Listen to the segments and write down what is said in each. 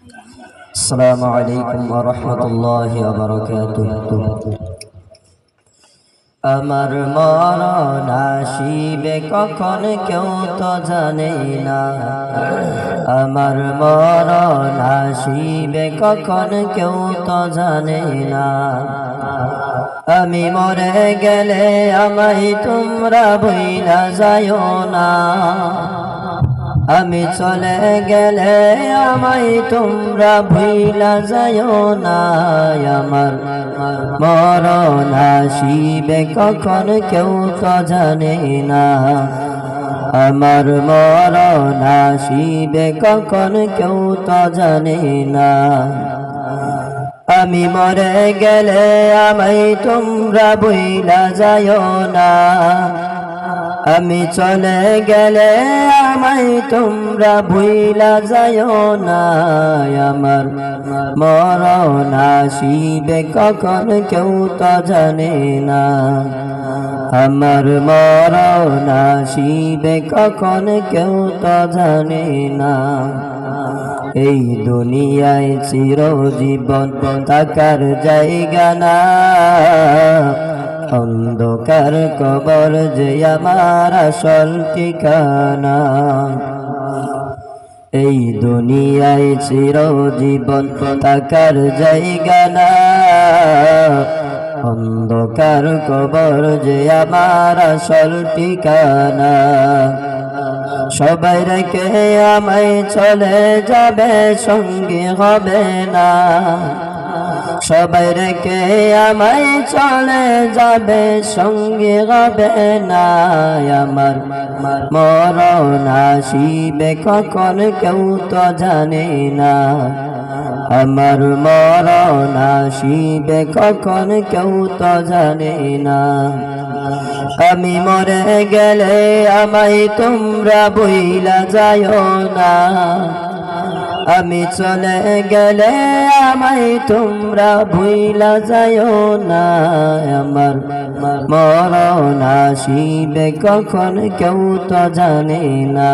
আসসালামু আলাইকুম ওয়া রাহমাতুল্লাহি ওয়া বারাকাতুহু। আমার মরণ আসিবে কখন কেউ তো জানে না। আমার মরণ আসিবে কখন কেউ তো জানে না। আমি মরে গেলে আমায় তোমরা ভুইলা যাইও না। আমি চলে গেলে আমায় তোমরা ভুইলা যাইও না। আমার মরণ আসিবে কখন কেউ তো জানে না। আমার মরণ আসিবে কখন কেউ তো জানে না। আমি মরে গেলে আমায় তোমরা ভুইলা যাইও না। আমি চলে গেলে আমায় তোমরা ভুইলা যাইও না। আমার মরণ আসিবে কখন কেউ তো জানে না। আমার মরণ আসিবে কখন কেউ তো জানে না। এই দুনিয়ায় চিরজীবন থাকার জায়গা না। অন্ধকার কবর যে আমার আসল ঠিকানা। এই দুনিয়ায় চিরজীবন থাকার জায়গা না। অন্ধকার কবর যে আমার আসল ঠিকানা। সবাই রেখে আমায় চলে যাবে, সঙ্গে হবে না। সবাই রেখে আমায় চলে যাবে, সঙ্গে হবে না। আমার মরণ আসিবে কখন কেউ তো জানে না। আমার মরণ আসিবে কখন কেউ তো জানে না। আমি মরে গেলে আমায় তোমরা ভুইলা যাইও না। আমি চলে গেলে আমায় তোমরা ভুইলা যাইও না। আমার মরণ আসিবে কখন কেউ তো জানে না।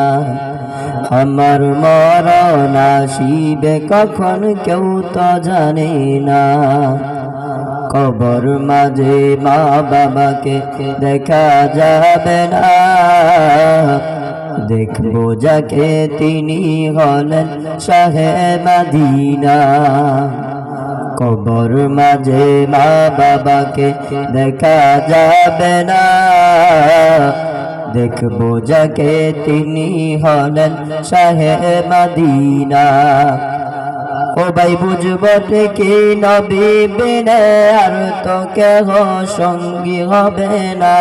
আমার মরণ আসিবে কখন কেউ তো জানে না। কবর মাঝে মা বাবাকে দেখা যাবে না। দেখবো যাকে তিনি হলেন শাহে মদিনা। কবর মাঝে মা বাবাকে দেখা যাবে না। দেখবো যাকে তিনি হলেন শাহে মদিনা। ও ভাই বুঝবো ঠিকই নবী বিনে আর তো কেহ সঙ্গী হবে না।